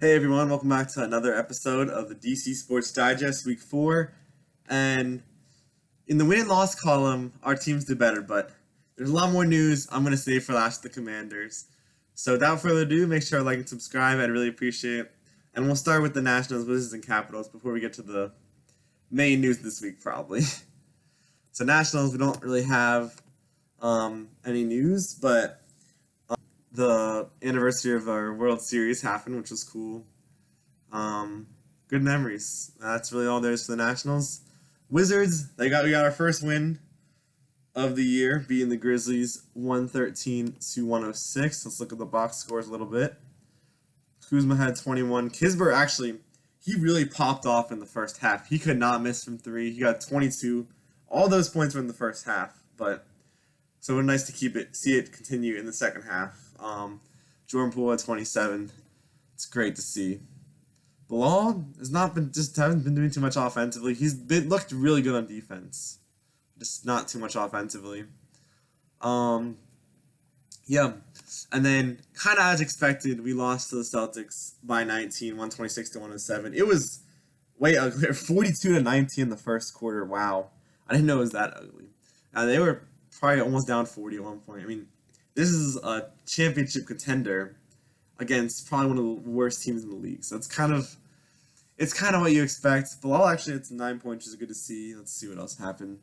Hey everyone, welcome back to another episode of the DC Sports Digest Week 4. And in the win and loss column, our teams did better, but there's a lot more news I'm going to save for last, the Commanders. So without further ado, make sure to like and subscribe, I'd really appreciate it. And we'll start with the Nationals, Wizards, and Capitals before we get to the main news this week, probably. So Nationals, we don't really have any news, but the anniversary of our World Series happened, which was cool. Good memories. That's really all there is for the Nationals. Wizards, we got our first win of the year, beating the Grizzlies 113 to 106. Let's look at the box scores a little bit. Kuzma had 21. Kispert actually, he really popped off in the first half. He could not miss from three. He got 22. All those points were in the first half, but so it was nice to see it continue in the second half. Jordan Poole at 27. It's great to see. Bilal hasn't been doing too much offensively. Looked really good on defense, just not too much offensively. Yeah, and then kind of as expected, we lost to the Celtics by 19, 126 to 107. It was way uglier, 42 to 19 in the first quarter. Wow, I didn't know it was that ugly. They were probably almost down 40 at one point. I mean, this is a championship contender against probably one of the worst teams in the league. So it's kind of what you expect. Bilal actually had some 9 points, which is good to see. Let's see what else happened.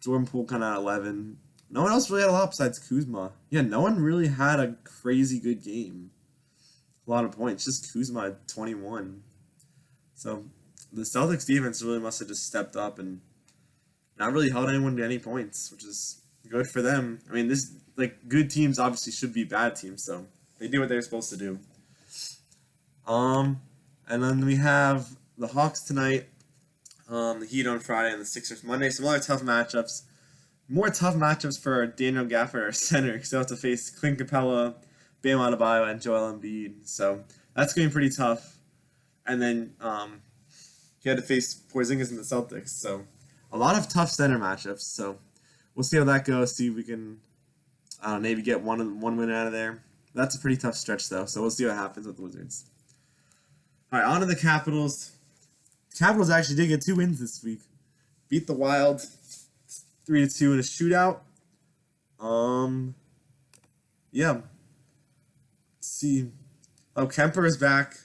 Jordan Poole kind of at 11. No one else really had a lot besides Kuzma. Yeah, no one really had a crazy good game. A lot of points. Just Kuzma had 21. So the Celtics defense really must have just stepped up and not really held anyone to any points, which is good for them. I mean, good teams obviously should be bad teams, so they do what they're supposed to do. And then we have the Hawks tonight, the Heat on Friday, and the Sixers Monday. Some other tough matchups. More tough matchups for Daniel Gafford, our center, because he'll have to face Clint Capella, Bam Adebayo, and Joel Embiid. So that's going to be pretty tough. And then he had to face Porzingis and the Celtics. So a lot of tough center matchups. So we'll see how that goes. See if we can maybe get one win out of there. That's a pretty tough stretch, though. So we'll see what happens with the Wizards. All right, on to the Capitals. The Capitals actually did get 2 wins this week. Beat the Wild 3-2 in a shootout. Yeah. Let's see. Oh, Kemper is back.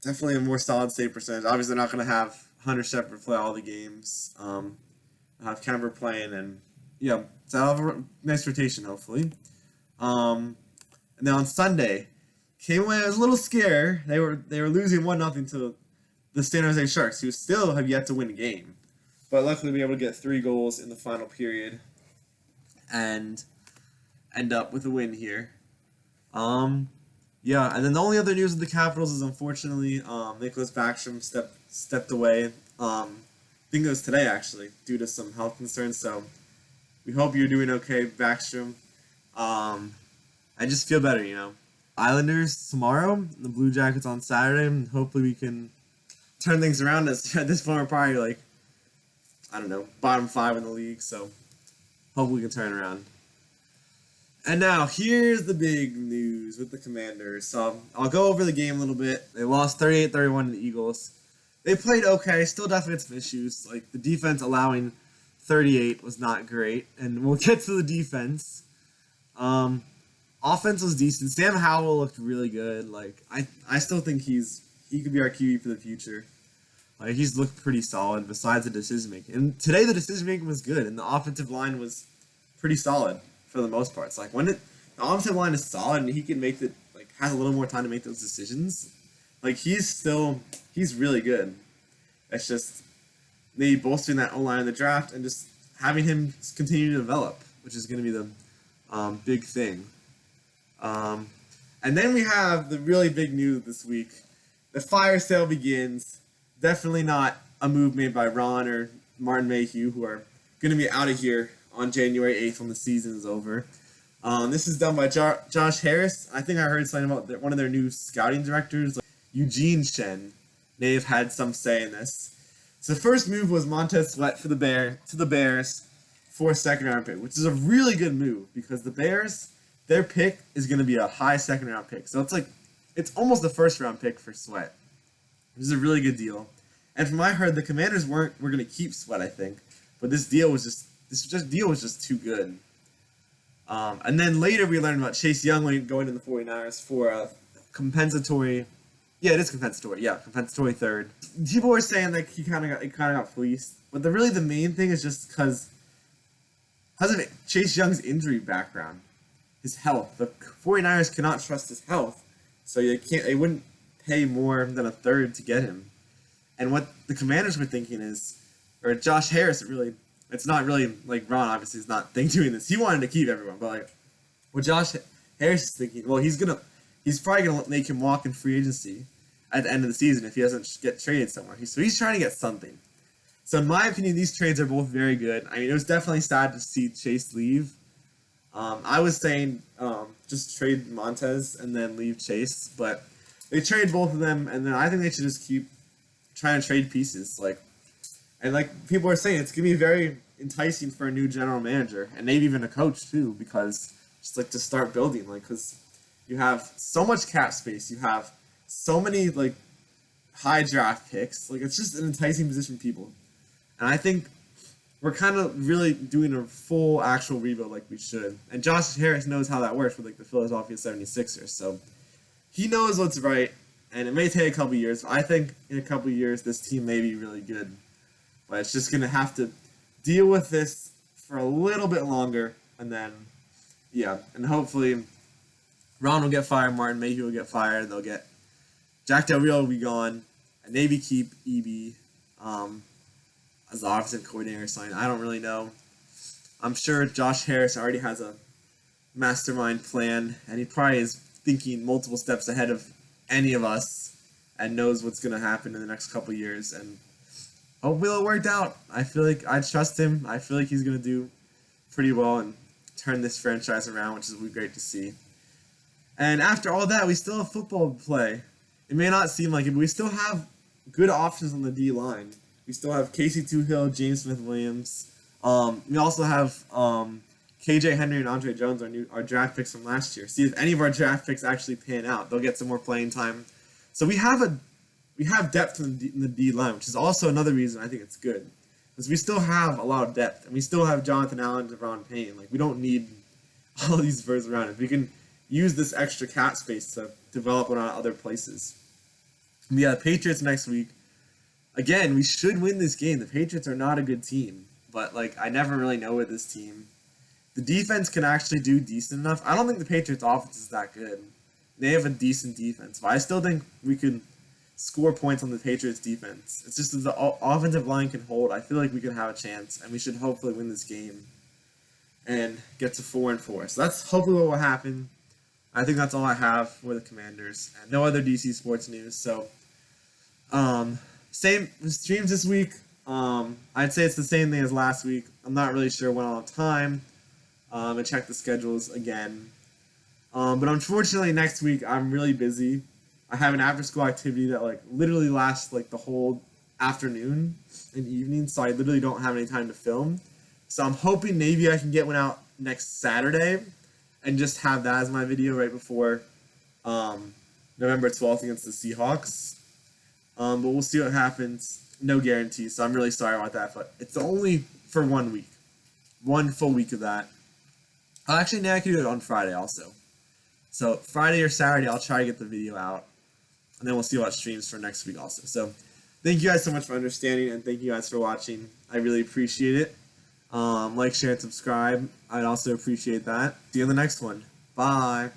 Definitely a more solid save percentage. Obviously, they're not going to have Hunter Shepard play all the games. Have Kemper playing, and yeah, so I'll have a nice rotation, hopefully. And then on Sunday, came away. I was a little scared. They were losing 1-0 to the San Jose Sharks, who still have yet to win a game. But luckily, we were able to get 3 goals in the final period and end up with a win here. Yeah, and then the only other news of the Capitals is unfortunately Nicholas Backstrom stepped away. I think it was today actually, due to some health concerns. So we hope you're doing okay, Backstrom. I just feel better, you know. Islanders tomorrow, the Blue Jackets on Saturday, and hopefully we can turn things around. At this point, we're probably like, I don't know, bottom 5 in the league, so hopefully we can turn around. And now, here's the big news with the Commanders. So I'll go over the game a little bit. They lost 38-31 to the Eagles. They played okay, still definitely had some issues. Like, the defense allowing 38 was not great, and we'll get to the defense. Offense was decent. Sam Howell looked really good. Like, I still think he could be our QB for the future. Like, he's looked pretty solid besides the decision making. And today the decision making was good, and the offensive line was pretty solid for the most part. It's like when the offensive line is solid and he can has a little more time to make those decisions. Like, he's really good. It's just maybe bolstering that O-line in the draft and just having him continue to develop, which is going to be the big thing. And then we have the really big news this week. The fire sale begins. Definitely not a move made by Ron or Martin Mayhew, who are going to be out of here on January 8th when the season is over. This is done by Josh Harris. I think I heard something about one of their new scouting directors, Eugene Shen. May have had some say in this. So the first move was Montez Sweat to the Bears for a second-round pick, which is a really good move because the Bears, their pick is going to be a high second-round pick. So it's like it's almost the first round pick for Sweat. This is a really good deal. And from what I heard, the Commanders were going to keep Sweat, I think, but this deal was just too good. And then later we learned about Chase Young going to the 49ers for a compensatory. Yeah, it is compensatory. Yeah, compensatory third. People were saying that he kind of got fleeced, but the main thing is just because of Chase Young's injury background, his health. The 49ers cannot trust his health, so they wouldn't pay more than a third to get him. And what the Commanders were thinking is, or Josh Harris, it's not really like Ron. Obviously, is not doing this. He wanted to keep everyone, but like, what Josh Harris is thinking, well, he's probably gonna make him walk in free agency at the end of the season if he doesn't get traded somewhere. So he's trying to get something. So in my opinion, these trades are both very good. I mean, it was definitely sad to see Chase leave. I was saying just trade Montez and then leave Chase, but they trade both of them, and then I think they should just keep trying to trade pieces. And people are saying, it's gonna be very enticing for a new general manager and maybe even a coach too, because just to start building, because you have so much cap space, you have so many high draft picks, it's just an enticing position for people, and I think we're kind of really doing a full actual rebuild like we should. And Josh Harris knows how that works with the Philadelphia 76ers, so he knows what's right, and it may take a couple years. I think in a couple years this team may be really good, but it's just gonna have to deal with this for a little bit longer, and then and hopefully Ron will get fired, Martin Mayhew will get fired, they'll get Jack Del Rio will be gone, and maybe keep EB as the offensive coordinator or something. I don't really know. I'm sure Josh Harris already has a mastermind plan, and he probably is thinking multiple steps ahead of any of us and knows what's going to happen in the next couple years, and hopefully it worked out. I feel like I trust him. I feel like he's going to do pretty well and turn this franchise around, which is great to see. And after all that, we still have football to play. It may not seem like it, but we still have good options on the D-line. We still have Casey Toohill, James Smith-Williams. We also have KJ Henry and Andre Jones, our draft picks from last year. See if any of our draft picks actually pan out. They'll get some more playing time. So we have depth in the D-line, which is also another reason I think it's good. Because we still have a lot of depth. And we still have Jonathan Allen and Devon Payne. We don't need all these first rounders. We can use this extra cap space to develop on other places. The Patriots next week. Again, we should win this game. The Patriots are not a good team. But, I never really know with this team. The defense can actually do decent enough. I don't think the Patriots' offense is that good. They have a decent defense. But I still think we could score points on the Patriots' defense. It's just that the offensive line can hold. I feel like we can have a chance. And we should hopefully win this game. And get to 4-4. So that's hopefully what will happen. I think that's all I have for the Commanders. And no other DC sports news. So, same streams this week. I'd say it's the same thing as last week. I'm not really sure when I'll have time. And check the schedules again. But unfortunately, next week I'm really busy. I have an after-school activity that literally lasts the whole afternoon and evening, so I literally don't have any time to film. So I'm hoping maybe I can get one out next Saturday and just have that as my video right before November 12th against the Seahawks. But we'll see what happens. No guarantees, so I'm really sorry about that. But it's only for 1 week. 1 full week of that. Actually, now I can do it on Friday also. So Friday or Saturday, I'll try to get the video out. And then we'll see what streams for next week also. So thank you guys so much for understanding, and thank you guys for watching. I really appreciate it. Like, share, and subscribe. I'd also appreciate that. See you in the next one. Bye.